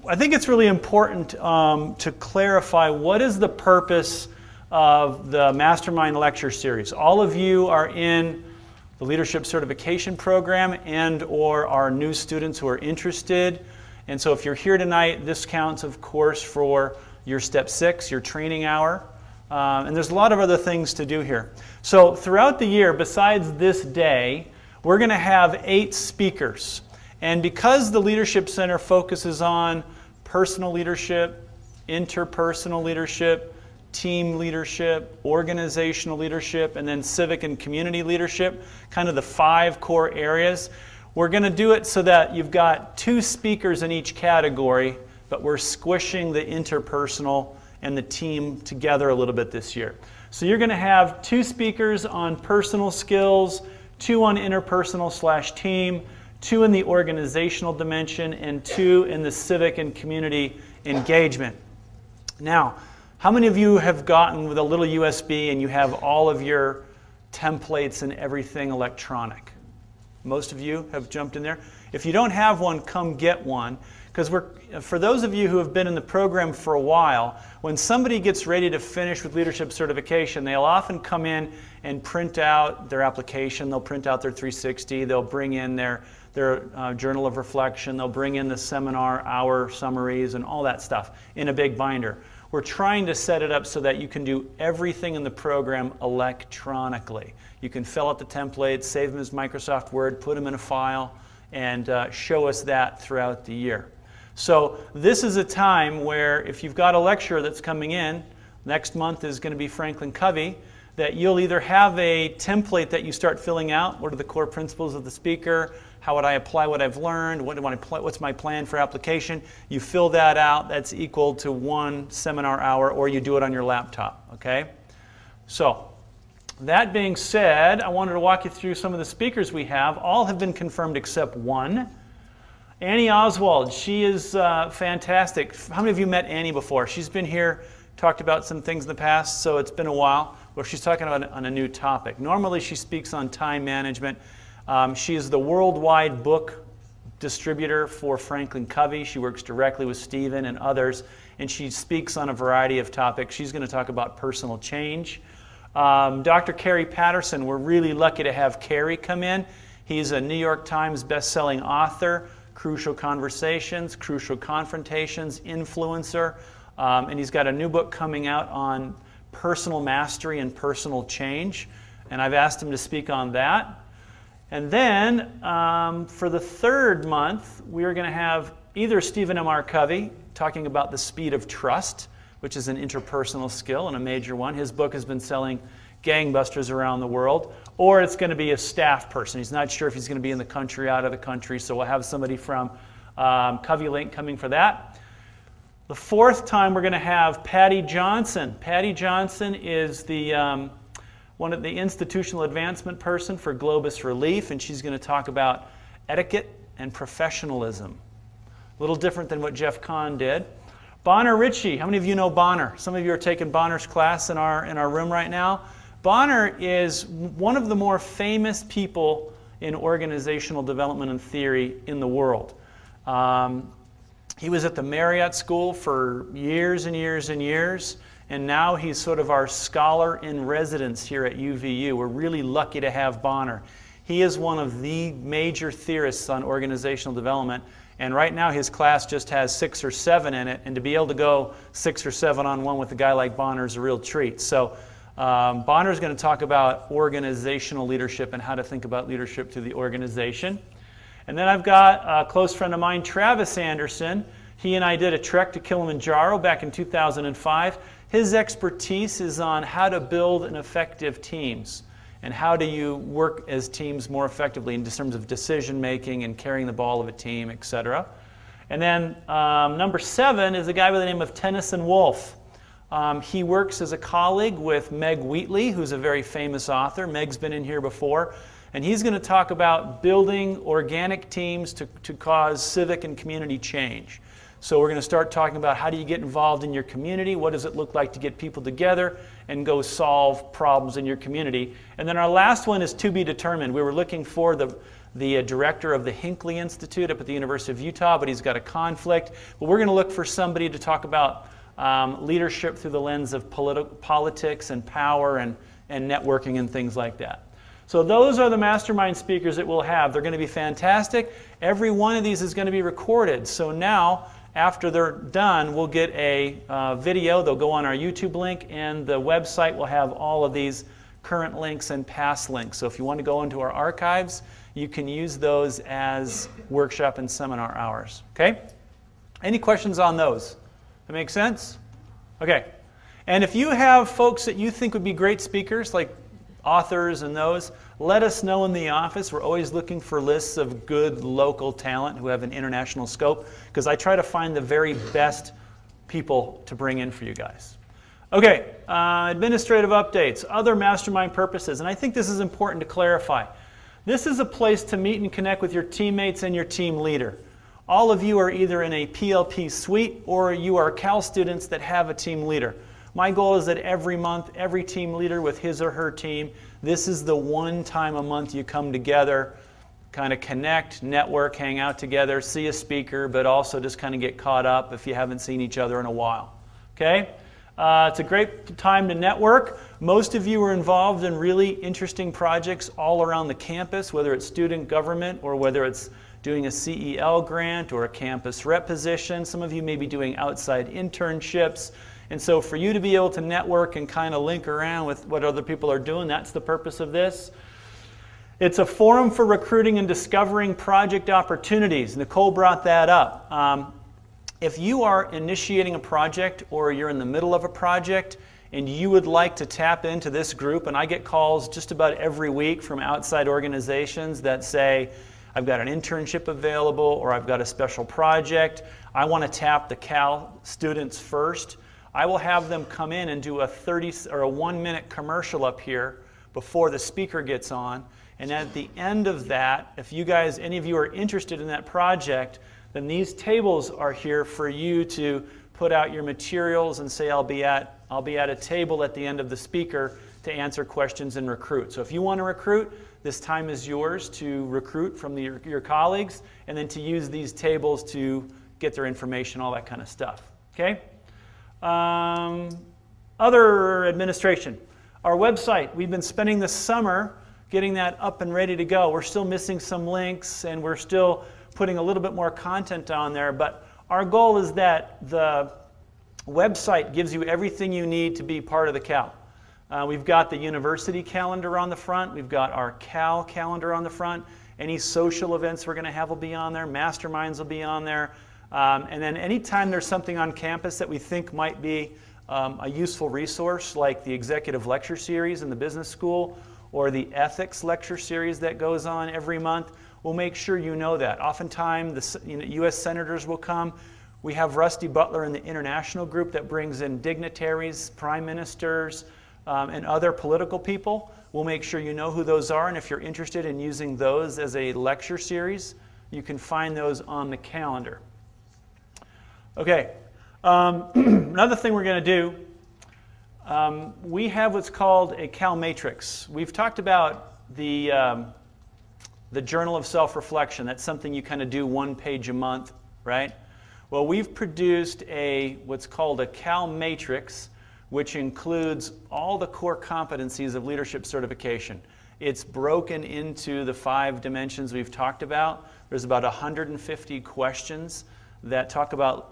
I think it's really important to clarify what is the purpose of the Mastermind lecture series. All of you are in the leadership certification program and or are new students who are interested. And so if you're here tonight, this counts, of course, for your Step 6, your training hour. And there's a lot of other things to do here. So throughout the year, besides this day, we're going to have 8 speakers. And because the Leadership Center focuses on personal leadership, interpersonal leadership, team leadership, organizational leadership, and then civic and community leadership, kind of the 5 core areas, we're going to do it so that you've got 2 speakers in each category, but we're squishing the interpersonal and the team together a little bit this year. So you're going to have 2 speakers on personal skills, 2 on interpersonal/team, 2 in the organizational dimension, and 2 in the civic and community engagement. Now, how many of you have gotten with a little USB and you have all of your templates and everything electronic? Most of you have jumped in there. If you don't have one, come get one. Because for those of you who have been in the program for a while, when somebody gets ready to finish with leadership certification, they'll often come in and print out their application, they'll print out their 360, they'll bring in their journal of reflection, they'll bring in the seminar hour summaries and all that stuff in a big binder. We're trying to set it up so that you can do everything in the program electronically. You can fill out the templates, save them as Microsoft Word, put them in a file, and show us that throughout the year. So this is a time where if you've got a lecturer that's coming in, next month is going to be Franklin Covey, that you'll either have a template that you start filling out, what are the core principles of the speaker, how would I apply what I've learned, what's my plan for application. You fill that out, that's equal to 1 seminar hour, or you do it on your laptop, okay? So, that being said, I wanted to walk you through some of the speakers we have. All have been confirmed except one. Annie Oswald, she is fantastic. How many of you met Annie before? She's been here, talked about some things in the past, so it's been a while. Well, she's talking about on a new topic. Normally she speaks on time management. She is the worldwide book distributor for Franklin Covey. She works directly with Stephen and others, and she speaks on a variety of topics. She's going to talk about personal change. Dr. Kerry Patterson, we're really lucky to have Kerry come in. He's a New York Times best-selling author, Crucial Conversations, Crucial Confrontations, influencer, and he's got a new book coming out on personal mastery and personal change, and I've asked him to speak on that. And then, for the 3rd month, we are going to have either Stephen M.R. Covey talking about the speed of trust, which is an interpersonal skill and a major one. His book has been selling gangbusters around the world. Or it's going to be a staff person. He's not sure if he's going to be in the country, out of the country, so we'll have somebody from Covey Link coming for that. The 4th time, we're going to have Patty Johnson. Patty Johnson is the one of the institutional advancement person for Globus Relief, and she's going to talk about etiquette and professionalism. A little different than what Jeff Kahn did. Bonner Ritchie, how many of you know Bonner? Some of you are taking Bonner's class in our room right now. Bonner is one of the more famous people in organizational development and theory in the world. He was at the Marriott School for years and years and years. And now he's sort of our scholar in residence here at UVU. We're really lucky to have Bonner. He is one of the major theorists on organizational development. And right now his class just has 6 or 7 in it. And to be able to go 6 or 7 on one with a guy like Bonner is a real treat. So Bonner is going to talk about organizational leadership and how to think about leadership through the organization. And then I've got a close friend of mine, Travis Anderson. He and I did a trek to Kilimanjaro back in 2005. His expertise is on how to build an effective teams and how do you work as teams more effectively in terms of decision making and carrying the ball of a team, etc. And then number 7 is a guy by the name of Tennyson Wolfe. He works as a colleague with Meg Wheatley, who's a very famous author. Meg's been in here before. And he's going to talk about building organic teams to cause civic and community change. So we're going to start talking about how do you get involved in your community, what does it look like to get people together and go solve problems in your community. And then our last one is to be determined. We were looking for the director of the Hinckley Institute up at the University of Utah, but he's got a conflict. But we're going to look for somebody to talk about leadership through the lens of politics and power and networking and things like that. So those are the mastermind speakers that we'll have. They're going to be fantastic. Every one of these is going to be recorded. So now, after they're done, we'll get a video. They'll go on our YouTube link, and the website will have all of these current links and past links. So if you want to go into our archives, you can use those as workshop and seminar hours. Okay? Any questions on those? That make sense? Okay. And if you have folks that you think would be great speakers, like authors and those, let us know in the office. We're always looking for lists of good local talent who have an international scope, because I try to find the very best people to bring in for you guys. Okay, administrative updates, other mastermind purposes, and I think this is important to clarify. This is a place to meet and connect with your teammates and your team leader. All of you are either in a PLP suite or you are Cal students that have a team leader. My goal is that every month, every team leader with his or her team, this is the one time a month you come together, kind of connect, network, hang out together, see a speaker, but also just kind of get caught up if you haven't seen each other in a while. Okay? It's a great time to network. Most of you are involved in really interesting projects all around the campus, whether it's student government or whether it's doing a CEL grant or a campus rep position. Some of you may be doing outside internships. And so for you to be able to network and kind of link around with what other people are doing, that's the purpose of this. It's a forum for recruiting and discovering project opportunities. Nicole brought that up. If you are initiating a project or you're in the middle of a project and you would like to tap into this group, and I get calls just about every week from outside organizations that say, I've got an internship available or I've got a special project, I want to tap the Cal students first. I will have them come in and do a 30 or a 1-minute commercial up here before the speaker gets on. And at the end of that, if you guys, any of you are interested in that project, then these tables are here for you to put out your materials and say, I'll be at a table at the end of the speaker to answer questions and recruit. So if you want to recruit, this time is yours to recruit from your colleagues and then to use these tables to get their information, all that kind of stuff. Okay? Other administration. Our website, we've been spending the summer getting that up and ready to go. We're still missing some links and we're still putting a little bit more content on there, but our goal is that the website gives you everything you need to be part of the Cal. We've got the university calendar on the front. We've got our Cal calendar on the front. Any social events we're going to have will be on there. Masterminds will be on there. And then anytime there's something on campus that we think might be a useful resource, like the executive lecture series in the business school or the ethics lecture series that goes on every month, we'll make sure you know that. Oftentimes, the U.S. senators will come. We have Rusty Butler in the international group that brings in dignitaries, prime ministers, and other political people. We'll make sure you know who those are, and if you're interested in using those as a lecture series, you can find those on the calendar. Okay, another thing we're going to do, we have what's called a Cal Matrix. We've talked about the Journal of Self-Reflection. That's something you kind of do 1 page a month, right? Well, we've produced what's called a Cal Matrix, which includes all the core competencies of leadership certification. It's broken into the 5 dimensions we've talked about. There's about 150 questions that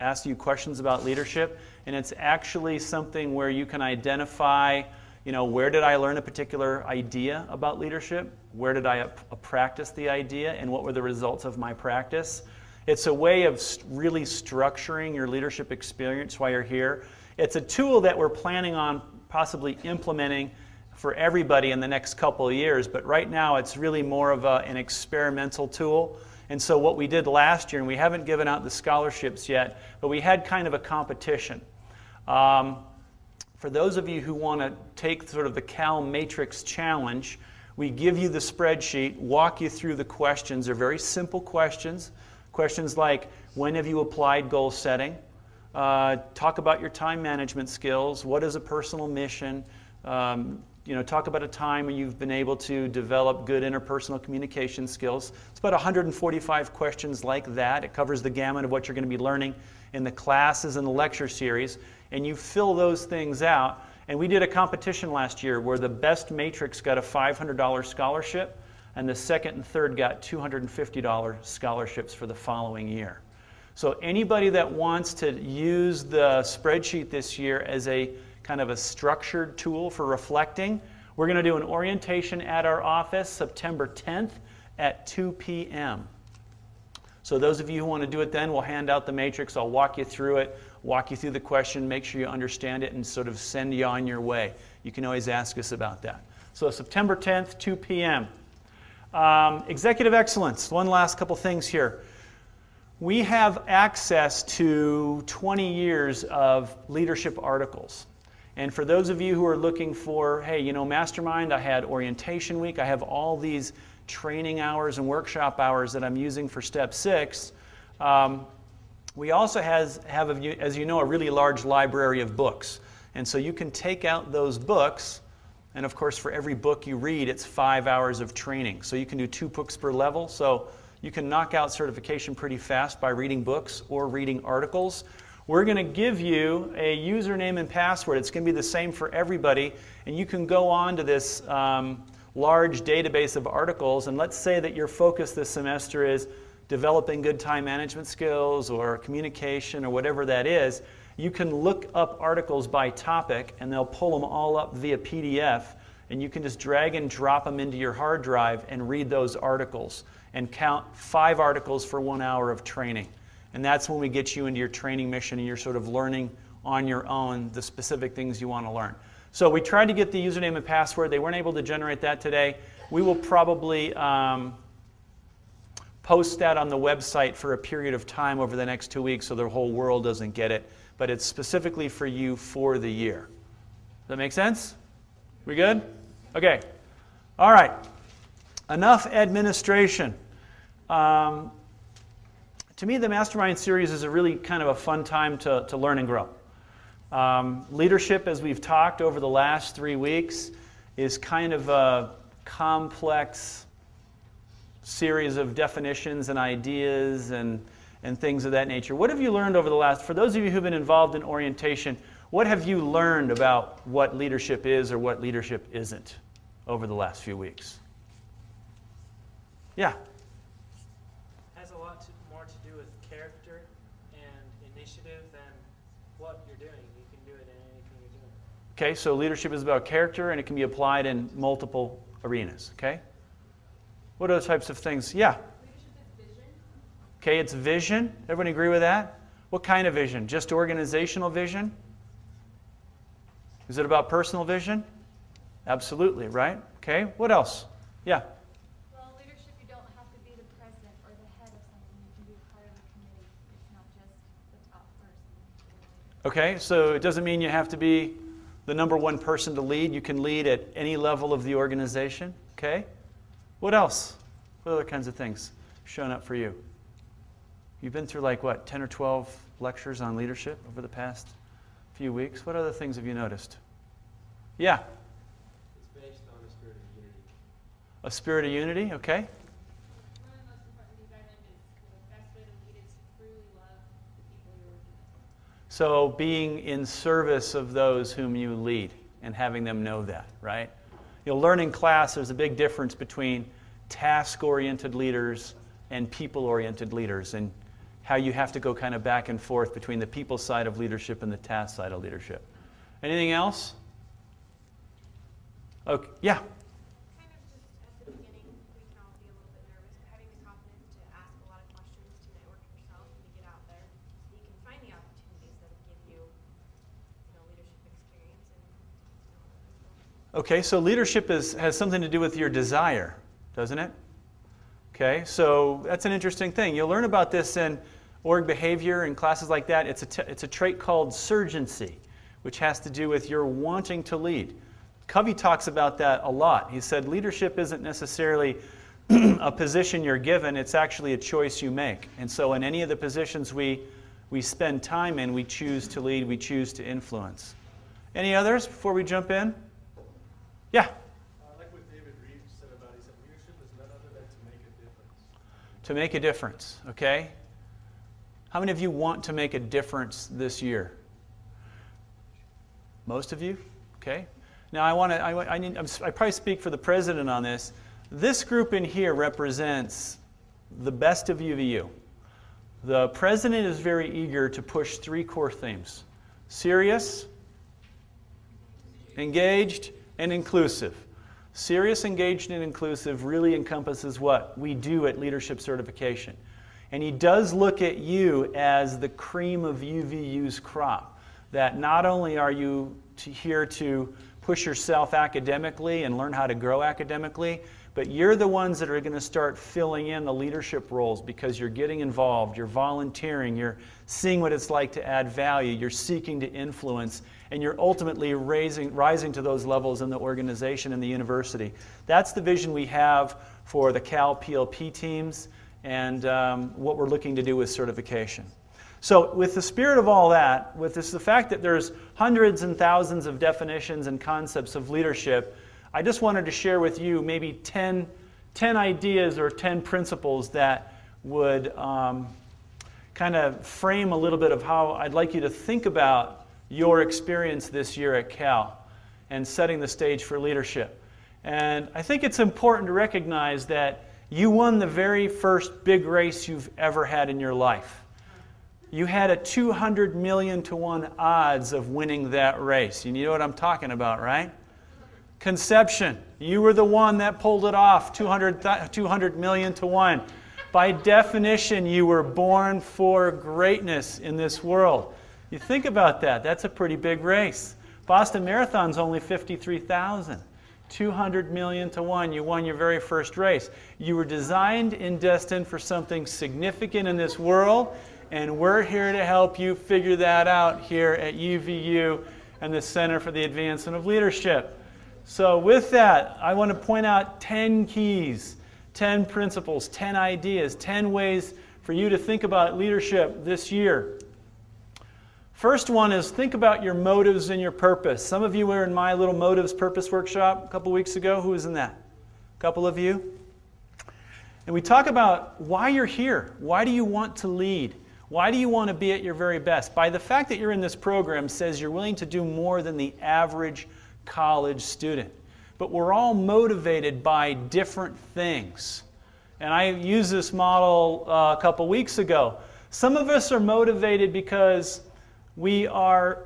ask you questions about leadership, and it's actually something where you can identify, where did I learn a particular idea about leadership? Where did I practice the idea, and what were the results of my practice? It's a way of really structuring your leadership experience while you're here. It's a tool that we're planning on possibly implementing for everybody in the next couple of years, but right now it's really more of an experimental tool. And so what we did last year, and we haven't given out the scholarships yet, but we had kind of a competition. For those of you who want to take sort of the Cal Matrix challenge, we give you the spreadsheet, walk you through the questions. They're very simple questions. Questions like, when have you applied goal setting? Talk about your time management skills. What is a personal mission? talk about a time when you've been able to develop good interpersonal communication skills. It's about 145 questions like that. It covers the gamut of what you're going to be learning in the classes and the lecture series. And you fill those things out. And we did a competition last year where the best matrix got a $500 scholarship, and the second and third got $250 scholarships for the following year. So anybody that wants to use the spreadsheet this year as a kind of a structured tool for reflecting, we're going to do an orientation at our office September 10th at 2 p.m. So those of you who want to do it then, we'll hand out the matrix. I'll walk you through it, walk you through the question, make sure you understand it, and sort of send you on your way. You can always ask us about that. So September 10th, 2 p.m. Executive excellence. One last couple things here. We have access to 20 years of leadership articles. And for those of you who are looking for, hey, Mastermind, I had orientation week, I have all these training hours and workshop hours that I'm using for Step 6. We also have, as you know, a really large library of books. And so you can take out those books, and of course for every book you read, it's 5 hours of training. So you can do 2 books per level. So you can knock out certification pretty fast by reading books or reading articles. We're going to give you a username and password. It's going to be the same for everybody. And you can go on to this large database of articles. And let's say that your focus this semester is developing good time management skills or communication or whatever that is. You can look up articles by topic, and they'll pull them all up via PDF. And you can just drag and drop them into your hard drive and read those articles and count 5 articles for 1 hour of training. And that's when we get you into your training mission and you're sort of learning on your own the specific things you want to learn. So we tried to get the username and password. They weren't able to generate that today. We will probably post that on the website for a period of time over the next 2 weeks so the whole world doesn't get it. But it's specifically for you for the year. Does that make sense? We good? Okay. All right. Enough administration. To me, the Mastermind series is a really kind of a fun time to learn and grow. Leadership, as we've talked over the last 3 weeks, is kind of a complex series of definitions and ideas and things of that nature. What have you learned over the last, for those of you who've been involved in orientation, what have you learned about what leadership is or what leadership isn't over the last few weeks? Yeah. Has a lot more to do with character and initiative than what you're doing. You can do it in anything you're doing. Okay, so leadership is about character, and it can be applied in multiple arenas. Okay. What other types of things? Yeah. Leadership is vision. Okay, it's vision. Everyone agree with that? What kind of vision? Just organizational vision? Is it about personal vision? Absolutely, right? Okay, what else? Yeah. Well, leadership, you don't have to be the president or the head of something. You can be a part of a committee. It's not just the top person. Okay, so it doesn't mean you have to be the #1 person to lead. You can lead at any level of the organization. Okay? What else? What other kinds of things showing up for you? You've been through like what, 10 or 12 lectures on leadership over the past few weeks. What other things have you noticed? Yeah? It's based on a spirit of unity. A spirit of unity, okay. One of the most important things I learned is the best way to lead is to truly love the people you're working with. So being in service of those whom you lead and having them know that, right? You'll learn in class there's a big difference between task-oriented leaders and people-oriented leaders, and how you have to go kind of back and forth between the people side of leadership and the task side of leadership. Anything else? Okay, yeah. Kind of just at the beginning, we can all be a little bit nervous, but having the confidence to ask a lot of questions, to network yourself, and to get out there, so you can find the opportunities that will give you, leadership experience. Okay, so leadership has something to do with your desire, doesn't it? Okay, so that's an interesting thing. You'll learn about this in org behavior and classes like that. It's a trait called surgency, which has to do with your wanting to lead. Covey talks about that a lot. He said leadership isn't necessarily a position you're given, it's actually a choice you make. And so in any of the positions we spend time in, we choose to lead, we choose to influence. Any others before we jump in? Yeah? I like what David Reeves said about it. He said leadership is none other than to make a difference. To make a difference, okay? How many of you want to make a difference this year? Most of you? Okay. Now I probably speak for the president on this. This group in here represents the best of UVU. The president is very eager to push 3 core themes: serious, engaged, and inclusive. Serious, engaged, and inclusive really encompasses what we do at Leadership Certification. And he does look at you as the cream of UVU's crop. That not only are you here to push yourself academically and learn how to grow academically, but you're the ones that are going to start filling in the leadership roles because you're getting involved, you're volunteering, you're seeing what it's like to add value, you're seeking to influence, and you're ultimately rising to those levels in the organization and the university. That's the vision we have for the Cal PLP teams and what we're looking to do with certification. So with the spirit of all that, with the fact that there's hundreds and thousands of definitions and concepts of leadership, I just wanted to share with you maybe 10 ideas or 10 principles that would kind of frame a little bit of how I'd like you to think about your experience this year at Cal and setting the stage for leadership. And I think it's important to recognize that you won the very first big race you've ever had in your life. You had a 200 million to 1 odds of winning that race. You know what I'm talking about, right? Conception. You were the one that pulled it off, 200 million to 1. By definition, you were born for greatness in this world. You think about that. That's a pretty big race. Boston Marathon's only 53,000. 200 million to 1. You won your very first race. You were designed and destined for something significant in this world, and we're here to help you figure that out here at UVU and the Center for the Advancement of Leadership. So with that, I want to point out 10 keys, 10 principles, 10 ideas, 10 ways for you to think about leadership this year. First one is think about your motives and your purpose. Some of you were in my little motives purpose workshop a couple weeks ago. Who was in that? A couple of you? And we talk about why you're here. Why do you want to lead? Why do you want to be at your very best? By the fact that you're in this program says you're willing to do more than the average college student. But we're all motivated by different things. And I used this model a couple weeks ago. Some of us are motivated because we are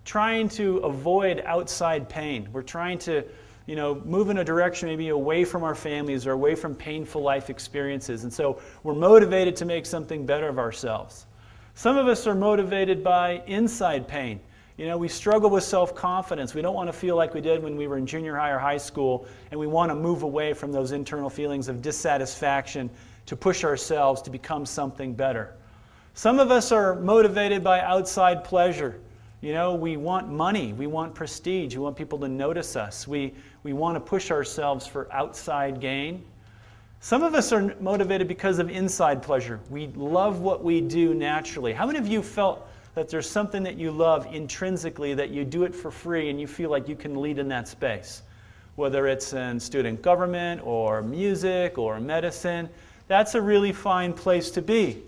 trying to avoid outside pain. We're trying to, move in a direction maybe away from our families or away from painful life experiences. And so we're motivated to make something better of ourselves. Some of us are motivated by inside pain. We struggle with self-confidence. We don't want to feel like we did when we were in junior high or high school, and we want to move away from those internal feelings of dissatisfaction to push ourselves to become something better. Some of us are motivated by outside pleasure. We want money, we want prestige, we want people to notice us. We want to push ourselves for outside gain. Some of us are motivated because of inside pleasure. We love what we do naturally. How many of you felt that there's something that you love intrinsically, that you do it for free and you feel like you can lead in that space? Whether it's in student government or music or medicine, that's a really fine place to be.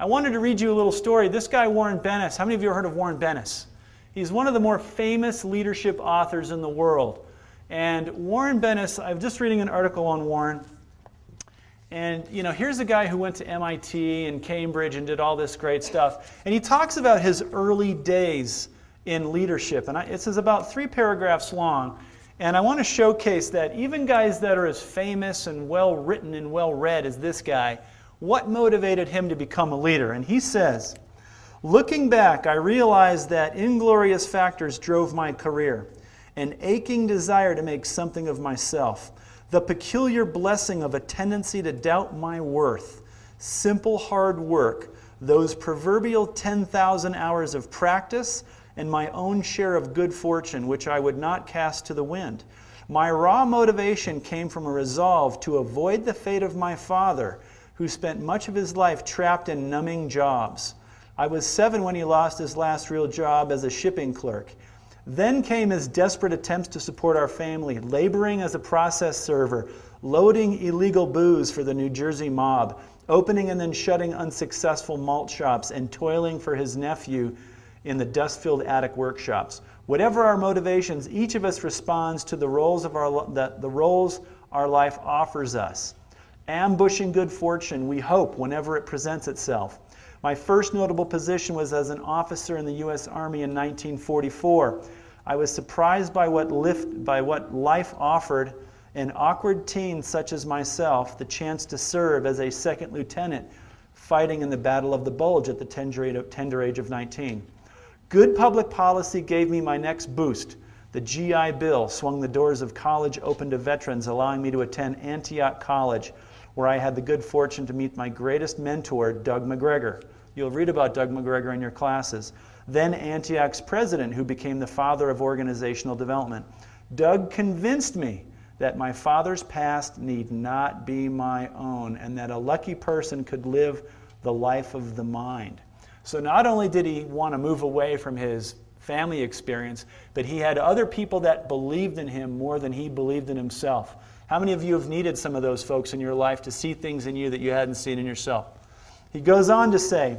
I wanted to read you a little story. This guy, Warren Bennis, how many of you have heard of Warren Bennis? He's one of the more famous leadership authors in the world. And Warren Bennis, I'm just reading an article on Warren. And here's a guy who went to MIT and Cambridge and did all this great stuff. And he talks about his early days in leadership. And this is about 3 paragraphs long. And I want to showcase that even guys that are as famous and well-written and well-read as this guy, what motivated him to become a leader? And he says, "Looking back, I realized that inglorious factors drove my career. An aching desire to make something of myself. The peculiar blessing of a tendency to doubt my worth. Simple hard work. Those proverbial 10,000 hours of practice and my own share of good fortune, which I would not cast to the wind. My raw motivation came from a resolve to avoid the fate of my father, who spent much of his life trapped in numbing jobs. I was 7 when he lost his last real job as a shipping clerk. Then came his desperate attempts to support our family, laboring as a process server, loading illegal booze for the New Jersey mob, opening and then shutting unsuccessful malt shops, and toiling for his nephew in the dust-filled attic workshops. Whatever our motivations, each of us responds to the roles our life offers us. Ambushing good fortune, we hope, whenever it presents itself. My first notable position was as an officer in the U.S. Army in 1944. I was surprised by what life offered an awkward teen such as myself the chance to serve as a second lieutenant fighting in the Battle of the Bulge at the tender age of 19. Good public policy gave me my next boost. The GI Bill swung the doors of college open to veterans, allowing me to attend Antioch College, where I had the good fortune to meet my greatest mentor, Doug McGregor. You'll read about Doug McGregor in your classes. Then Antioch's president, who became the father of organizational development. Doug convinced me that my father's past need not be my own, and that a lucky person could live the life of the mind. So not only did he want to move away from his family experience, but he had other people that believed in him more than he believed in himself. How many of you have needed some of those folks in your life to see things in you that you hadn't seen in yourself? He goes on to say,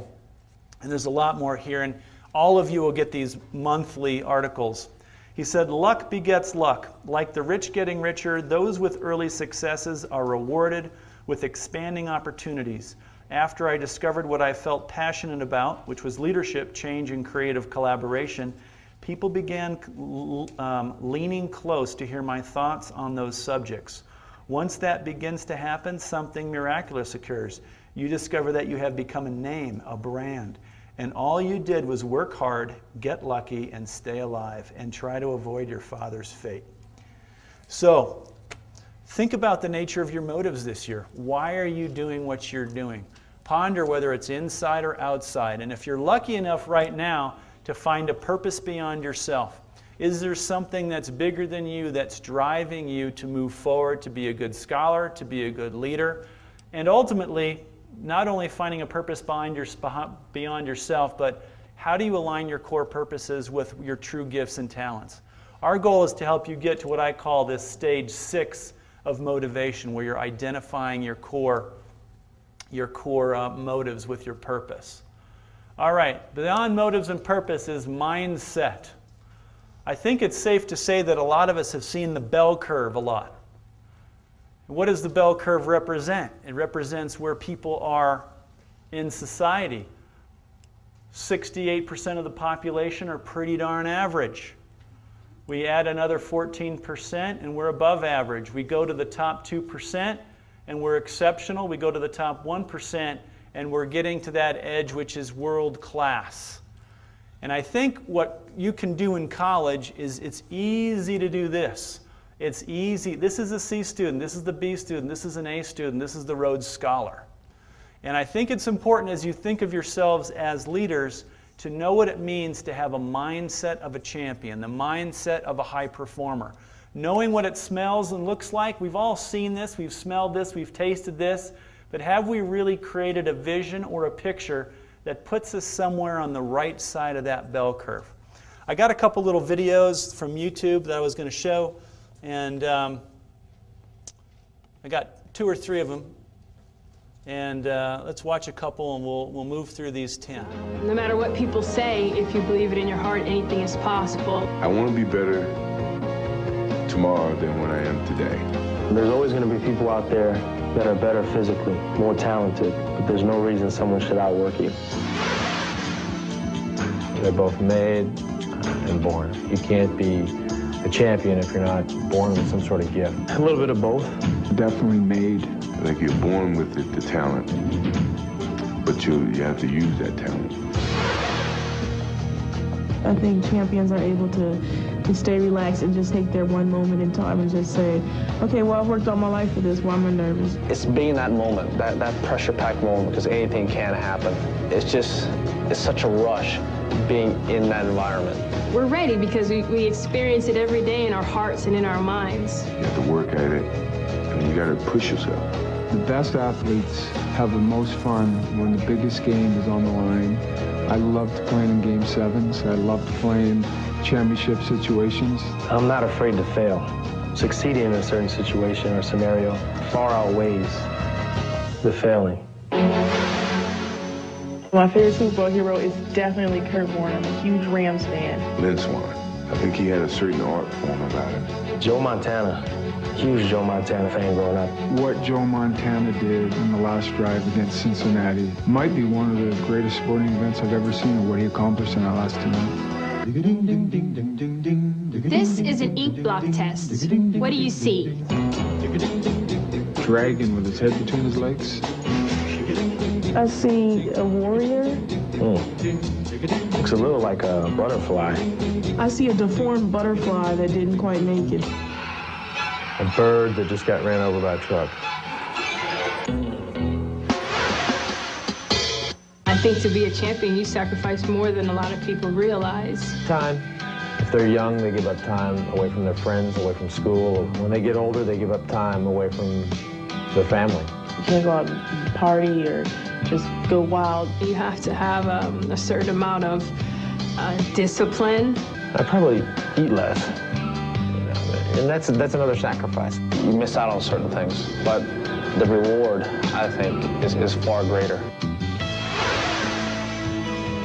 and there's a lot more here, and all of you will get these monthly articles. He said, luck begets luck. Like the rich getting richer, those with early successes are rewarded with expanding opportunities. After I discovered what I felt passionate about, which was leadership, change, and creative collaboration, people began leaning close to hear my thoughts on those subjects. Once that begins to happen, something miraculous occurs. You discover that you have become a name, a brand, and all you did was work hard, get lucky, and stay alive, and try to avoid your father's fate. So, think about the nature of your motives this year. Why are you doing what you're doing? Ponder whether it's inside or outside. And if you're lucky enough right now to find a purpose beyond yourself, is there something that's bigger than you that's driving you to move forward, to be a good scholar, to be a good leader, and ultimately, not only finding a purpose beyond yourself, but how do you align your core purposes with your true gifts and talents? Our goal is to help you get to what I call this stage 6 of motivation, where you're identifying your core motives with your purpose. All right, beyond motives and purpose is mindset. I think it's safe to say that a lot of us have seen the bell curve a lot. What does the bell curve represent? It represents where people are in society. 68% of the population are pretty darn average. We add another 14% and we're above average. We go to the top 2% and we're exceptional. We go to the top 1% and we're getting to that edge which is world class. And I think what you can do in college is it's easy to do this. It's easy. This is a C student, this is the B student, this is an A student, this is the Rhodes Scholar. And I think it's important as you think of yourselves as leaders to know what it means to have a mindset of a champion, the mindset of a high performer. Knowing what it smells and looks like. We've all seen this, we've smelled this, we've tasted this, but have we really created a vision or a picture that puts us somewhere on the right side of that bell curve? I got a couple little videos from YouTube that I was going to show, and I got 2 or 3 of them. And let's watch a couple and we'll move through these 10. No matter what people say, if you believe it in your heart, anything is possible. I want to be better tomorrow than what I am today. There's always going to be people out there that are better physically, more talented, but there's no reason someone should outwork you. They're both made and born. You can't be a champion if you're not born with some sort of gift. A little bit of both. Definitely made. Like you're born with the talent, but you have to use that talent. I think champions are able to stay relaxed and just take their one moment in time and just say, okay, well, I've worked all my life for this, why am I nervous? It's being that moment, that pressure-packed moment, because anything can happen. It's such a rush being in that environment. We're ready because we experience it every day in our hearts and in our minds. You have to work at it, and you got to push yourself. The best athletes have the most fun when the biggest game is on the line. I loved playing in Game 7s. I loved playing championship situations. I'm not afraid to fail. Succeeding in a certain situation or scenario far outweighs the failing. My favorite Super Bowl hero is definitely Kurt Warner. I'm a huge Rams fan. Lynn Swan. I think he had a certain art form about him. Joe Montana. Huge Joe Montana fan growing up. What Joe Montana did in the last drive against Cincinnati might be one of the greatest sporting events I've ever seen, and what he accomplished in that last 2 minutes. This is an ink blot test. What do you see? Dragon with his head between his legs. I see a warrior. Looks a little like a butterfly. I see a deformed butterfly that didn't quite make it. A bird that just got ran over by a truck. I think to be a champion, you sacrifice more than a lot of people realize. Time. If they're young, they give up time away from their friends, away from school. When they get older, they give up time away from their family. You can't go out and party or just go wild. You have to have a certain amount of discipline. I probably eat less. And that's another sacrifice. You miss out on certain things, but the reward, I think, is far greater.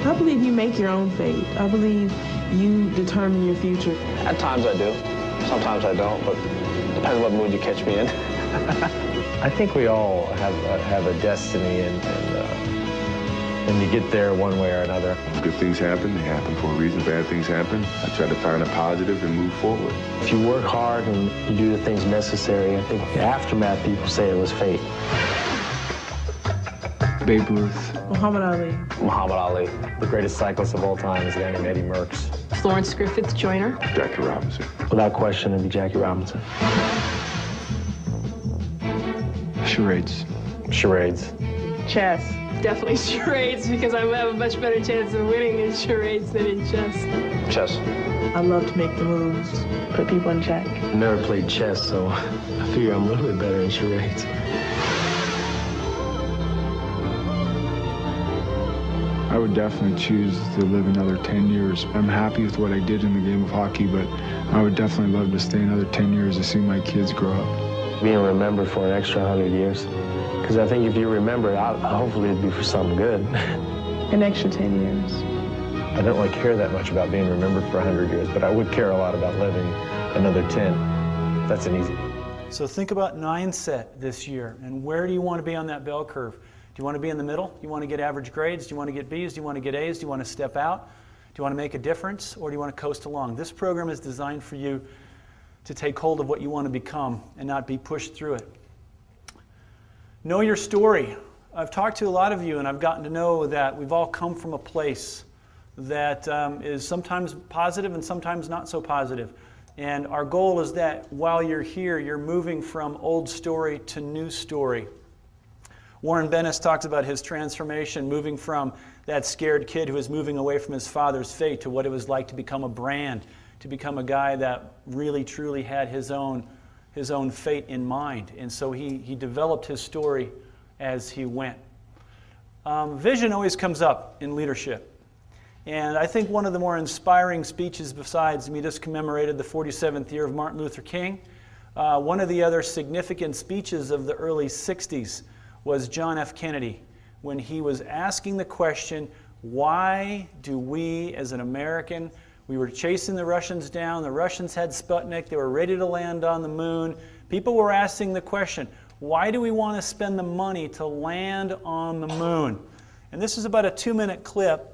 I believe you make your own fate. I believe you determine your future. At times I do. Sometimes I don't, but depends what mood you catch me in. I think we all have a destiny, and you get there one way or another. Good things happen, they happen for a reason. Bad things happen. I try to find a positive and move forward. If you work hard and you do the things necessary, I think the aftermath, people say it was fate. Babe Ruth. Muhammad Ali. Muhammad Ali. The greatest cyclist of all time is a guy named Eddie Merckx. Florence Griffith Joyner. Jackie Robinson. Without question, it'd be Jackie Robinson. Charades. Charades. Chess. Definitely charades, because I have a much better chance of winning in charades than in chess. Chess. I love to make the moves, put people in check. I've never played chess, so I figure I'm a little bit better in charades. I would definitely choose to live another 10 years. I'm happy with what I did in the game of hockey, but I would definitely love to stay another 10 years to see my kids grow up. Being remembered for an extra 100 years. Because I think if you remember it, hopefully it'd be for something good. An extra 10 years. I don't really care that much about being remembered for 100 years, but I would care a lot about living another 10. That's an easy one. So think about 9-set this year, and where do you want to be on that bell curve? Do you want to be in the middle? Do you want to get average grades? Do you want to get B's? Do you want to get A's? Do you want to step out? Do you want to make a difference? Or do you want to coast along? This program is designed for you to take hold of what you want to become and not be pushed through it. Know your story. I've talked to a lot of you, and I've gotten to know that we've all come from a place that is sometimes positive and sometimes not so positive. And our goal is that while you're here, you're moving from old story to new story. Warren Bennis talks about his transformation, moving from that scared kid who was moving away from his father's fate to what it was like to become a brand, to become a guy that really truly had his own fate in mind. And so he developed his story as he went. Vision always comes up in leadership. And I think one of the more inspiring speeches, besides we just commemorated the 47th year of Martin Luther King, one of the other significant speeches of the early 60s was John F. Kennedy, when he was asking the question, why do we as an American, we were chasing the Russians down, the Russians had Sputnik, they were ready to land on the moon. People were asking the question, why do we want to spend the money to land on the moon? And this is about a 2-minute clip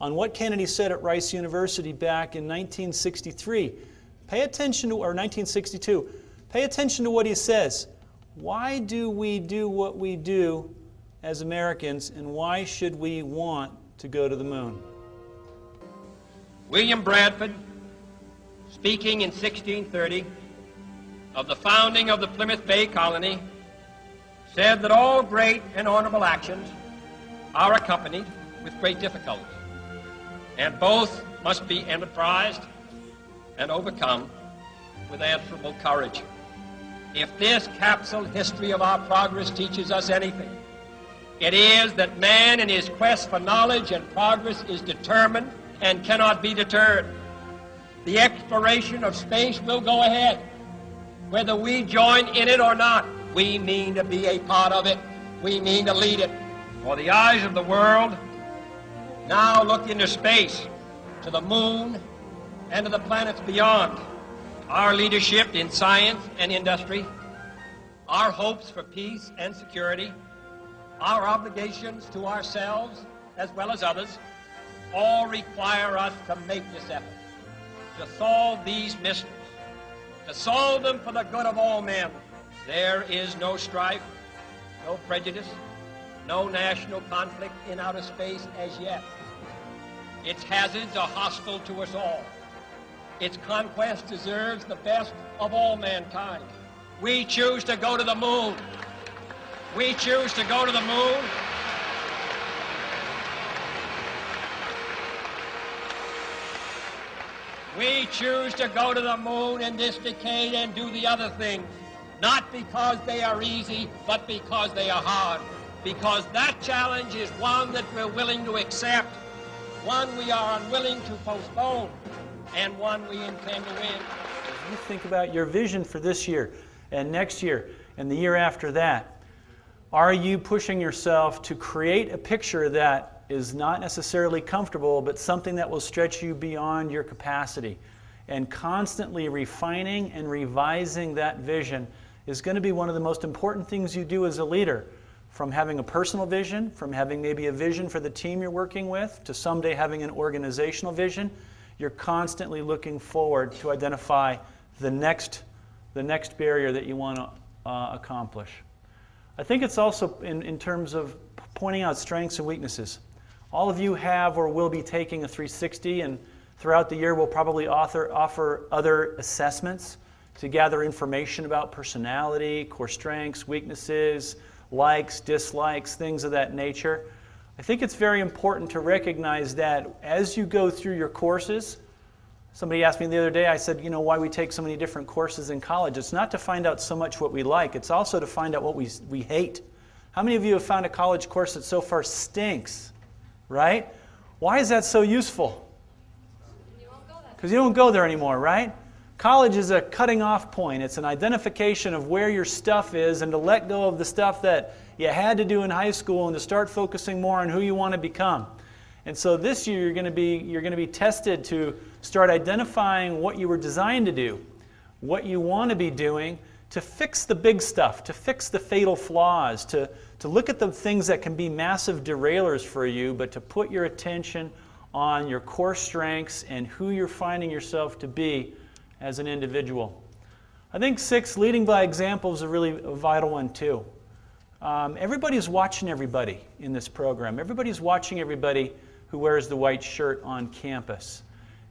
on what Kennedy said at Rice University back in 1963. Pay attention to, or 1962, pay attention to what he says. Why do we do what we do as Americans, and why should we want to go to the moon? William Bradford, speaking in 1630 of the founding of the Plymouth Bay Colony, said that all great and honorable actions are accompanied with great difficulties, and both must be enterprised and overcome with answerable courage. If this capsule history of our progress teaches us anything, it is that man in his quest for knowledge and progress is determined and cannot be deterred. The exploration of space will go ahead. Whether we join in it or not, we mean to be a part of it. We mean to lead it. For the eyes of the world now look into space, to the moon, and to the planets beyond. Our leadership in science and industry, our hopes for peace and security, our obligations to ourselves as well as others, all require us to make this effort, to solve these mysteries, to solve them for the good of all men. There is no strife, no prejudice, no national conflict in outer space as yet. Its hazards are hostile to us all. Its conquest deserves the best of all mankind. We choose to go to the moon. We choose to go to the moon. We choose to go to the moon in this decade and do the other things, not because they are easy, but because they are hard. Because that challenge is one that we're willing to accept, one we are unwilling to postpone, and one we intend to win. As you think about your vision for this year and next year and the year after that, are you pushing yourself to create a picture that is not necessarily comfortable, but something that will stretch you beyond your capacity? And constantly refining and revising that vision is going to be one of the most important things you do as a leader. From having a personal vision, from having maybe a vision for the team you're working with, to someday having an organizational vision, you're constantly looking forward to identify the next barrier that you want to accomplish. I think it's also in terms of pointing out strengths and weaknesses. All of you have or will be taking a 360, and throughout the year we'll probably offer other assessments to gather information about personality, core strengths, weaknesses, likes, dislikes, things of that nature. I think it's very important to recognize that as you go through your courses. Somebody asked me the other day, I said, you know, why we take so many different courses in college. It's not to find out so much what we like, it's also to find out what we hate. How many of you have found a college course that so far stinks, right? Why is that so useful? Because you don't go there anymore, right? College is a cutting off point. It's an identification of where your stuff is and to let go of the stuff that you had to do in high school and to start focusing more on who you want to become. And so this year you're going to be tested to start identifying what you were designed to do, what you want to be doing, to fix the big stuff, to fix the fatal flaws, to look at the things that can be massive derailers for you, but to put your attention on your core strengths and who you're finding yourself to be as an individual. I think 6, leading by example is a really vital one too. Everybody's watching everybody in this program. Everybody's watching everybody who wears the white shirt on campus.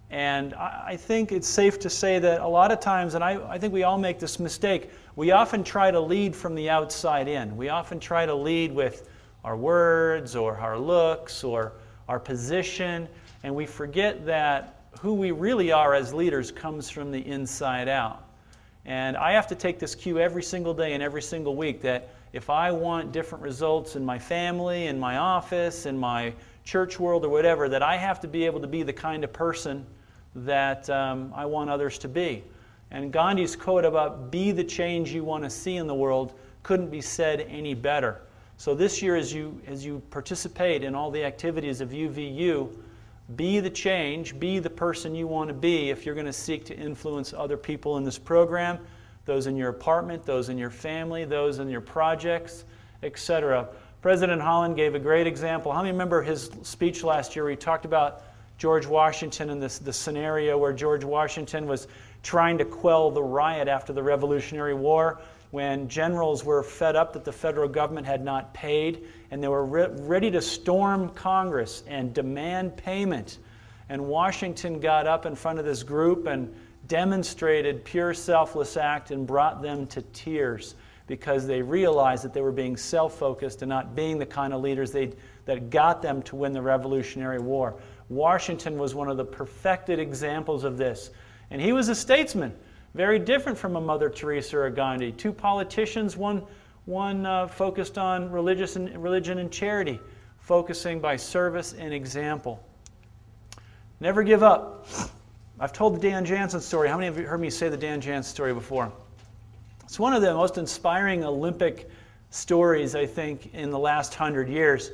And I think it's safe to say that a lot of times, and I think we all make this mistake, we often try to lead from the outside in. We often try to lead with our words or our looks or our position, and we forget that who we really are as leaders comes from the inside out. And I have to take this cue every single day and every single week that if I want different results in my family, in my office, in my church world or whatever, that I have to be able to be the kind of person that I want others to be. And Gandhi's quote about be the change you want to see in the world couldn't be said any better. So this year as you participate in all the activities of UVU, be the change, be the person you want to be if you're going to seek to influence other people in this program, those in your apartment, those in your family, those in your projects, etc. President Holland gave a great example. How many remember his speech last year where he talked about George Washington and the scenario where George Washington was trying to quell the riot after the Revolutionary War when generals were fed up that the federal government had not paid, and they were ready to storm Congress and demand payment. And Washington got up in front of this group and demonstrated pure selfless act and brought them to tears because they realized that they were being self-focused and not being the kind of leaders that got them to win the Revolutionary War. Washington was one of the perfected examples of this. And he was a statesman, very different from a Mother Teresa or a Gandhi. 2 politicians, one focused on religion and charity, focusing by service and example. Never give up. I've told the Dan Jansen story. How many of you heard me say the Dan Jansen story before? It's one of the most inspiring Olympic stories, I think, in the last 100 years.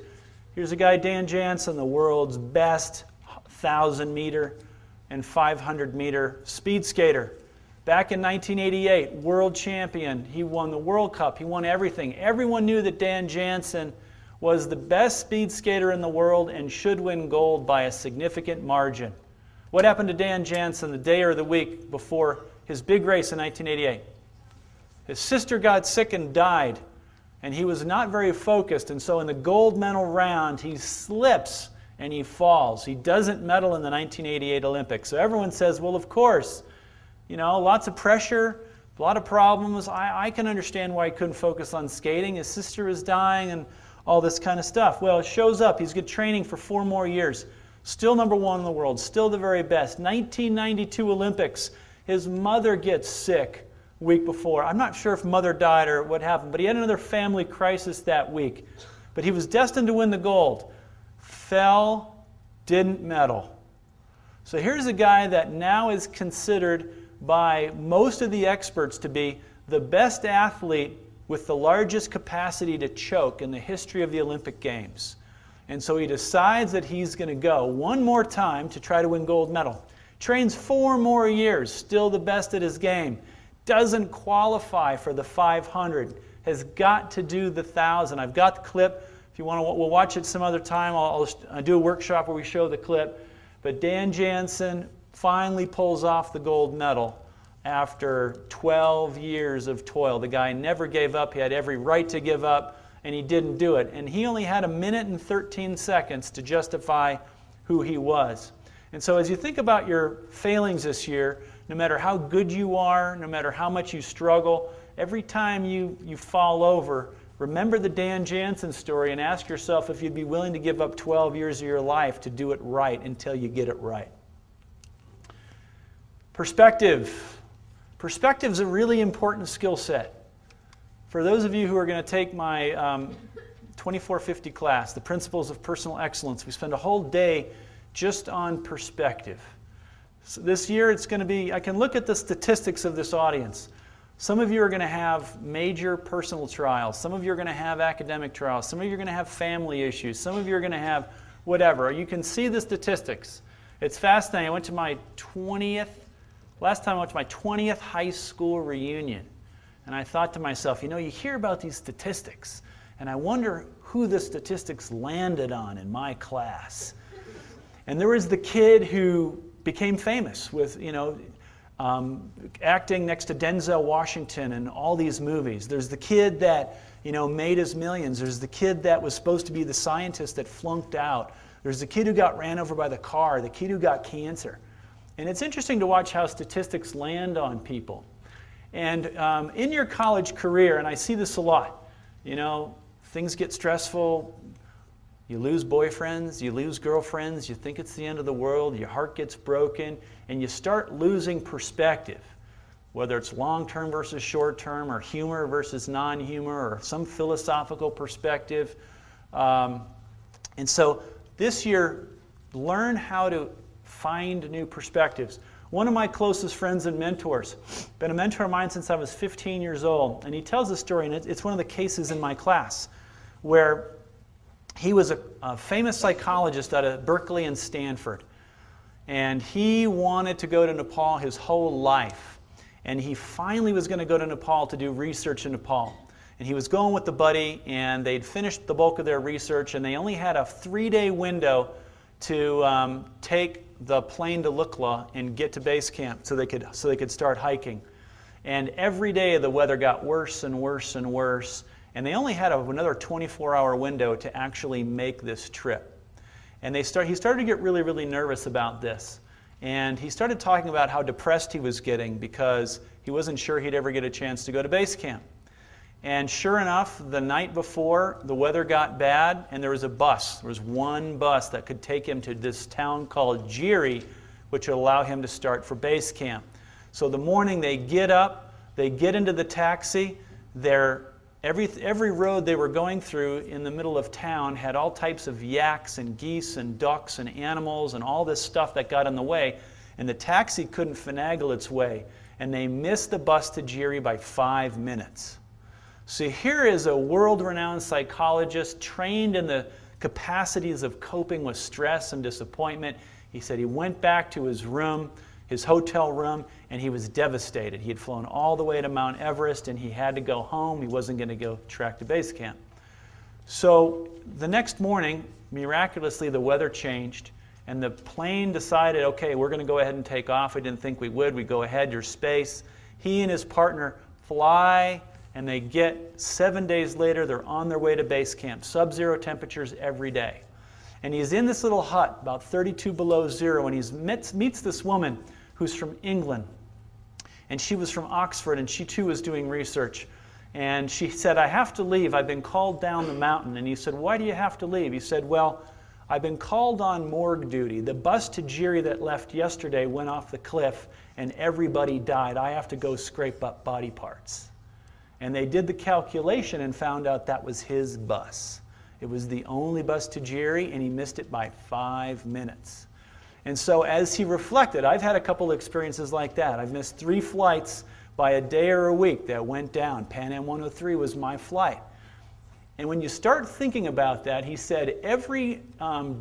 Here's a guy, Dan Jansen, the world's best 1,000-meter and 500-meter speed skater. Back in 1988, world champion. He won the World Cup. He won everything. Everyone knew that Dan Jansen was the best speed skater in the world and should win gold by a significant margin. What happened to Dan Jansen the day or the week before his big race in 1988? His sister got sick and died, and he was not very focused, and so in the gold medal round, he slips and he falls. He doesn't medal in the 1988 Olympics. So everyone says, well, of course, you know, lots of pressure, a lot of problems. I can understand why he couldn't focus on skating. His sister is dying and all this kind of stuff. Well, it shows up. He's good training for 4 more years. Still #1 in the world, still the very best. 1992 Olympics, his mother gets sick a week before. I'm not sure if mother died or what happened, but he had another family crisis that week. But he was destined to win the gold. Fell, didn't medal. So here's a guy that now is considered by most of the experts to be the best athlete with the largest capacity to choke in the history of the Olympic Games. And so he decides that he's going to go one more time to try to win gold medal. Trains 4 more years, still the best at his game. Doesn't qualify for the 500. Has got to do the 1,000. I've got the clip. If you want to, we'll watch it some other time. I'll do a workshop where we show the clip. But Dan Jansen finally pulls off the gold medal after 12 years of toil. The guy never gave up. He had every right to give up, and he didn't do it. And he only had 1 minute and 13 seconds to justify who he was. And so as you think about your failings this year, no matter how good you are, no matter how much you struggle, every time you fall over, remember the Dan Jansen story and ask yourself if you'd be willing to give up 12 years of your life to do it right until you get it right. Perspective. Perspective is a really important skill set. For those of you who are going to take my 2450 class, the Principles of Personal Excellence, we spend a whole day just on perspective. So this year it's going to be, I can look at the statistics of this audience. Some of you are going to have major personal trials. Some of you are going to have academic trials. Some of you are going to have family issues. Some of you are going to have whatever. You can see the statistics. It's fascinating. I went to my 20th, last time I went to my 20th high school reunion. And I thought to myself, you know, you hear about these statistics, and I wonder who the statistics landed on in my class. And there was the kid who became famous with, you know, acting next to Denzel Washington in all these movies. There's the kid that, you know, made his millions. There's the kid that was supposed to be the scientist that flunked out. There's the kid who got ran over by the car, the kid who got cancer. And it's interesting to watch how statistics land on people. And in your college career, and I see this a lot, you know, things get stressful. You lose boyfriends, you lose girlfriends, you think it's the end of the world, your heart gets broken, and you start losing perspective, whether it's long-term versus short-term, or humor versus non-humor, or some philosophical perspective. And so this year, learn how to find new perspectives. One of my closest friends and mentors, been a mentor of mine since I was 15 years old, and he tells a story, and it's one of the cases in my class, where he was a famous psychologist out of Berkeley and Stanford. And he wanted to go to Nepal his whole life. And he finally was going to go to Nepal to do research in Nepal. And he was going with the buddy, and they'd finished the bulk of their research, and they only had a 3-day window to take the plane to Lukla and get to base camp so they could start hiking. And every day the weather got worse and worse and worse. And they only had another 24-hour window to actually make this trip. And he started to get really, really nervous about this. And he started talking about how depressed he was getting because he wasn't sure he'd ever get a chance to go to base camp. And sure enough, the night before, the weather got bad, and there was a bus. There was one bus that could take him to this town called Jiri, which would allow him to start for base camp. So the morning they get up, they get into the taxi, they're Every road they were going through in the middle of town had all types of yaks and geese and ducks and animals and all this stuff that got in the way, and the taxi couldn't finagle its way, and they missed the bus to Jiri by 5 minutes. So here is a world-renowned psychologist trained in the capacities of coping with stress and disappointment. He said he went back to his room, his hotel room, and he was devastated. He had flown all the way to Mount Everest, and he had to go home. He wasn't going to go track to base camp. So the next morning, miraculously, the weather changed, and the plane decided, okay, we're going to go ahead and take off. We didn't think we would. We go ahead, your space. He and his partner fly, and they get 7 days later, they're on their way to base camp. Sub-zero temperatures every day. And he's in this little hut, about 32 below zero, and he meets this woman who's from England. And she was from Oxford, and she too was doing research. And she said, I have to leave. I've been called down the mountain. And he said, why do you have to leave? He said, well, I've been called on morgue duty. The bus to Jiri that left yesterday went off the cliff, and everybody died. I have to go scrape up body parts. And they did the calculation and found out that was his bus. It was the only bus to Jiri, and he missed it by 5 minutes. And so as he reflected, I've had a couple of experiences like that. I've missed 3 flights by a day or a week that went down. Pan Am 103 was my flight. And when you start thinking about that, he said every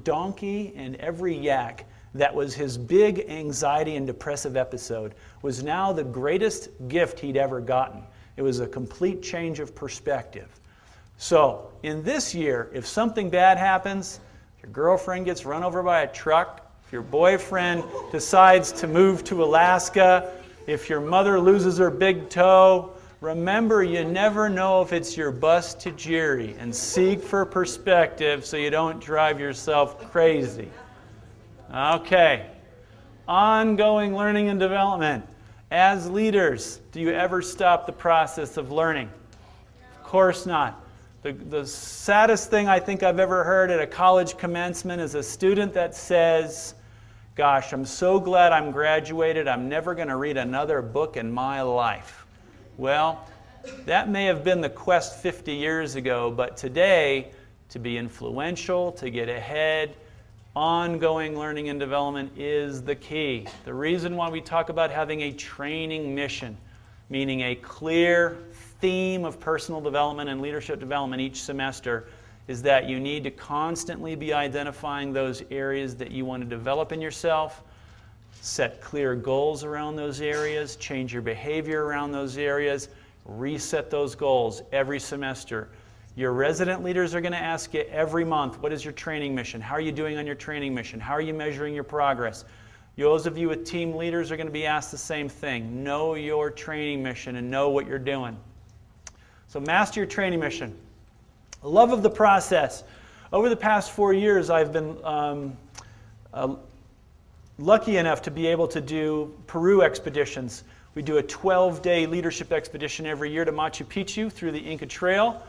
donkey and every yak that was his big anxiety and depressive episode was now the greatest gift he'd ever gotten. It was a complete change of perspective. So in this year, if something bad happens, if your girlfriend gets run over by a truck, if your boyfriend decides to move to Alaska, if your mother loses her big toe, remember you never know if it's your bus to Jiri, and seek for perspective so you don't drive yourself crazy. Okay, ongoing learning and development. As leaders, do you ever stop the process of learning? Of course not. The saddest thing I think I've ever heard at a college commencement is a student that says, gosh, I'm so glad I'm graduated, I'm never going to read another book in my life. Well, that may have been the quest 50 years ago, but today, to be influential, to get ahead, ongoing learning and development is the key. The reason why we talk about having a training mission, meaning a clear theme of personal development and leadership development each semester, is that you need to constantly be identifying those areas that you want to develop in yourself, set clear goals around those areas, change your behavior around those areas, reset those goals every semester. Your resident leaders are going to ask you every month, what is your training mission? How are you doing on your training mission? How are you measuring your progress? Those of you with team leaders are going to be asked the same thing. Know your training mission and know what you're doing. So master your training mission. Love of the process. Over the past 4 years, I've been lucky enough to be able to do Peru expeditions. We do a 12-day leadership expedition every year to Machu Picchu through the Inca Trail.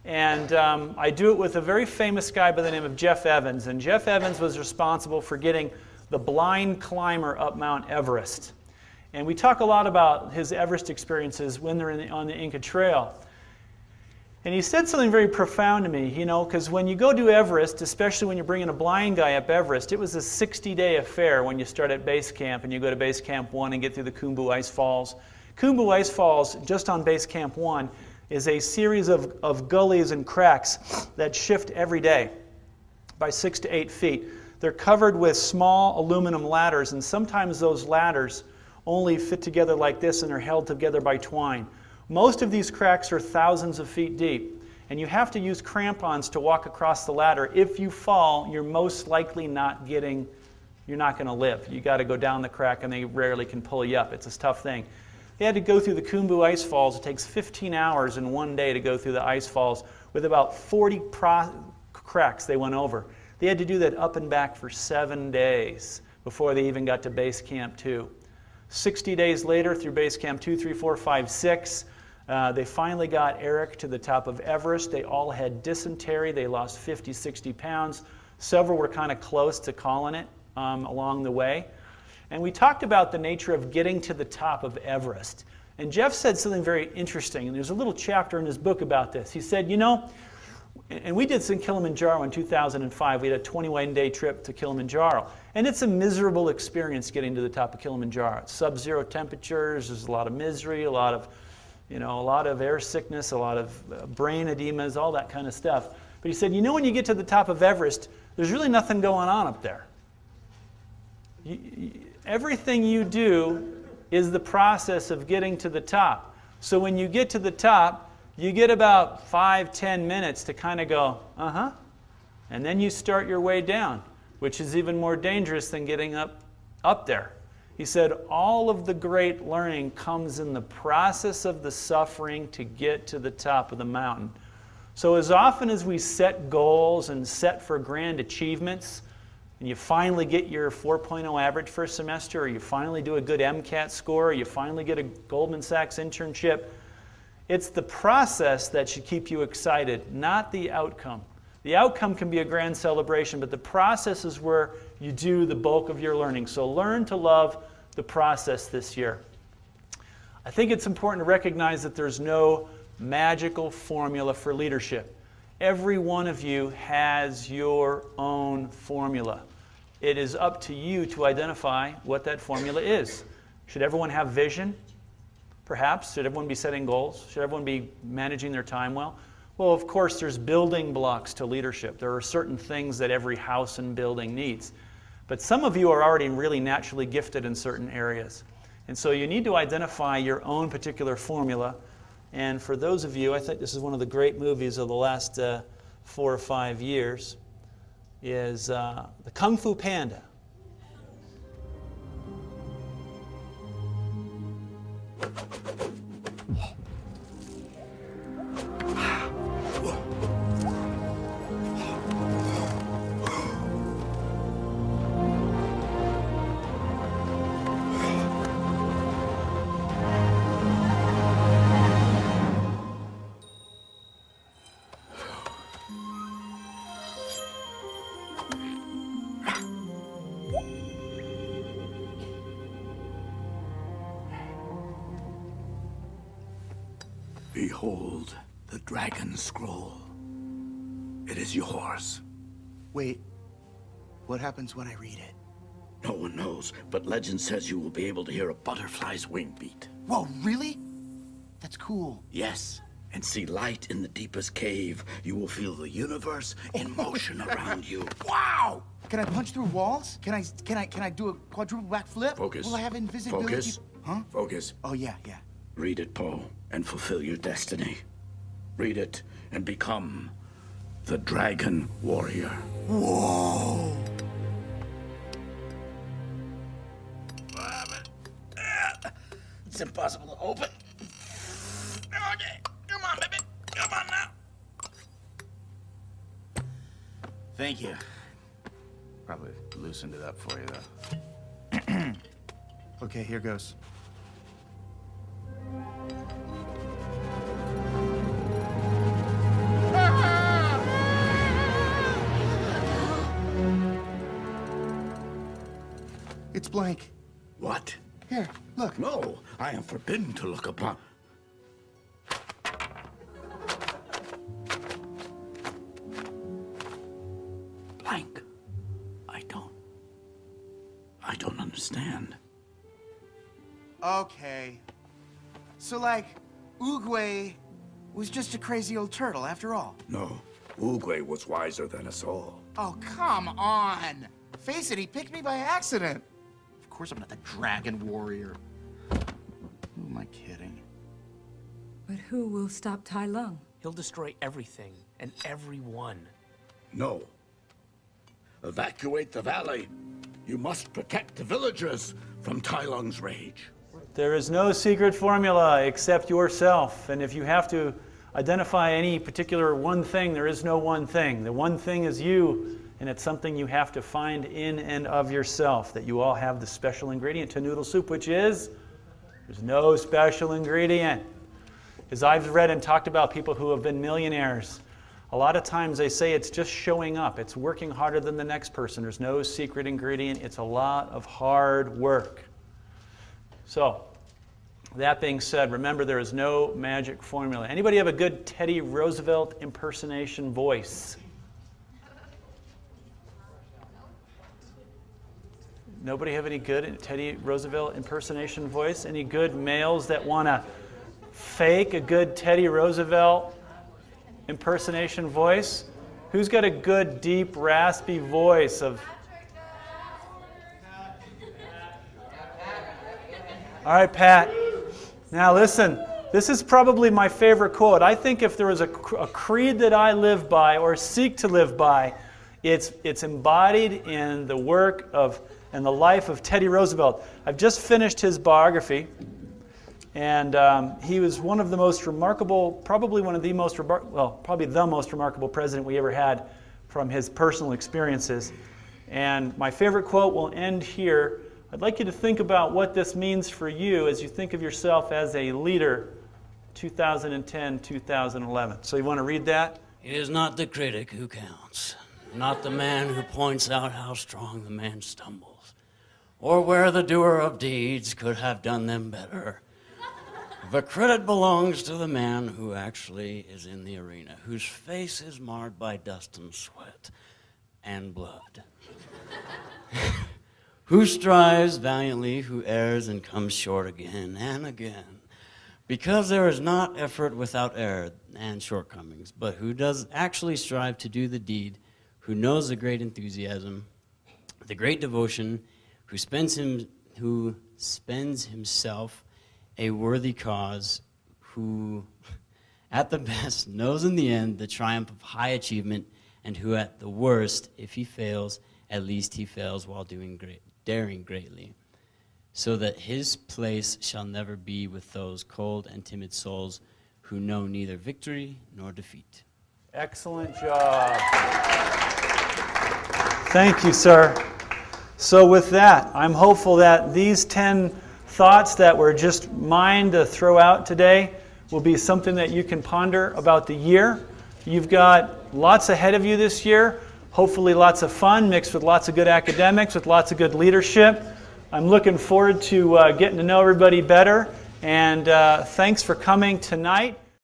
And I do it with a very famous guy by the name of Jeff Evans. And Jeff Evans was responsible for getting the blind climber up Mount Everest. And we talk a lot about his Everest experiences when they're on the Inca Trail. And he said something very profound to me, you know, because when you go do Everest, especially when you're bringing a blind guy up Everest, it was a 60-day affair when you start at base camp and you go to base camp 1 and get through the Khumbu Ice Falls. Khumbu Ice Falls, just on base camp 1, is a series of gullies and cracks that shift every day by 6 to 8 feet. They're covered with small aluminum ladders, and sometimes those ladders only fit together like this and are held together by twine. Most of these cracks are thousands of feet deep, and you have to use crampons to walk across the ladder. If you fall, you're most likely not going to live. You got to go down the crack, and they rarely can pull you up. It's a tough thing. They had to go through the Khumbu Ice Falls. It takes 15 hours in one day to go through the ice falls with about 40 cracks they went over. They had to do that up and back for 7 days before they even got to base camp 2. 60 days later, through base camp 2, 3, 4, 5, 6, they finally got Eric to the top of Everest. They all had dysentery. They lost 50, 60 pounds. Several were kind of close to calling it along the way. And we talked about the nature of getting to the top of Everest. And Jeff said something very interesting, and there's a little chapter in his book about this. He said, you know, and we did this in Kilimanjaro in 2005. We had a 21-day trip to Kilimanjaro. And it's a miserable experience getting to the top of Kilimanjaro. It's sub-zero temperatures, there's a lot of misery, a lot of air sickness, a lot of brain edemas, all that kind of stuff. But he said, you know, when you get to the top of Everest, there's really nothing going on up there. Everything you do is the process of getting to the top. So when you get to the top, you get about 5-10 minutes to kind of go, and then you start your way down, which is even more dangerous than getting up there. He said all of the great learning comes in the process of the suffering to get to the top of the mountain. So as often as we set goals and set for grand achievements, and you finally get your 4.0 average for a semester, or you finally do a good MCAT score, or you finally get a Goldman Sachs internship, it's the process that should keep you excited, not the outcome. The outcome can be a grand celebration, but the process is where you do the bulk of your learning. So learn to love the process this year. I think it's important to recognize that there's no magical formula for leadership. Every one of you has your own formula. It is up to you to identify what that formula is. Should everyone have vision? Perhaps. Should everyone be setting goals? Should everyone be managing their time well? Well, of course, there's building blocks to leadership. There are certain things that every house and building needs. But some of you are already really naturally gifted in certain areas. And so you need to identify your own particular formula. And for those of you, I think this is one of the great movies of the last 4 or 5 years, is the Kung Fu Panda. Behold the dragon scroll. It is yours. Wait, what happens when I read it? No one knows, but legend says you will be able to hear a butterfly's wing beat. Whoa, really? That's cool. Yes, and see light in the deepest cave. You will feel the universe in motion around you. Wow! Can I punch through walls? Can I do a quadruple backflip? Focus. Will I have invisibility? Focus. Huh? Focus. Oh, yeah. Read it, Poe, and fulfill your destiny. Read it and become the Dragon Warrior. Whoa! It's impossible to open. Okay, come on, baby. Come on now. Thank you. Probably loosened it up for you, though. Okay, here goes. It's blank. What? Here, look. No, I am forbidden to look upon. Blank. I don't understand. Okay. So, like, Oogway was just a crazy old turtle after all. No, Oogway was wiser than us all. Oh, come on. Face it, he picked me by accident. Of course I'm not the Dragon Warrior. Who am I kidding? But who will stop Tai Lung? He'll destroy everything and everyone. No. Evacuate the valley. You must protect the villagers from Tai Lung's rage. There is no secret formula except yourself. And if you have to identify any particular one thing, there is no one thing. The one thing is you, and it's something you have to find in and of yourself, that you all have the special ingredient to noodle soup, which is, there's no special ingredient. As I've read and talked about people who have been millionaires, a lot of times they say it's just showing up. It's working harder than the next person. There's no secret ingredient. It's a lot of hard work. So, That being said, remember there is no magic formula. Anybody have a good Teddy Roosevelt impersonation voice? Nobody have any good Teddy Roosevelt impersonation voice? Any good males that want to fake a good Teddy Roosevelt impersonation voice? Who's got a good, deep, raspy voice of... All right, Pat. Now listen, this is probably my favorite quote. I think if there was a creed that I live by or seek to live by, it's embodied in the work of and the life of Teddy Roosevelt. I've just finished his biography, and he was one of the most remarkable, probably the most remarkable president we ever had from his personal experiences. And my favorite quote will end here. I'd like you to think about what this means for you as you think of yourself as a leader, 2010, 2011. So you want to read that? It is not the critic who counts, not the man who points out how strong the man stumbles, or where the doer of deeds could have done them better. The credit belongs to the man who actually is in the arena, whose face is marred by dust and sweat and blood, who strives valiantly, who errs and comes short again and again, because there is not effort without error and shortcomings, but who does actually strive to do the deed, who knows the great enthusiasm, the great devotion, who spends himself a worthy cause, who at the best knows in the end the triumph of high achievement, and who at the worst, if he fails, at least he fails while daring greatly, so that his place shall never be with those cold and timid souls who know neither victory nor defeat. Excellent job. Thank you, sir. So with that, I'm hopeful that these 10 thoughts that were just mine to throw out today will be something that you can ponder about the year. You've got lots ahead of you this year. Hopefully lots of fun mixed with lots of good academics, with lots of good leadership. I'm looking forward to getting to know everybody better. And thanks for coming tonight.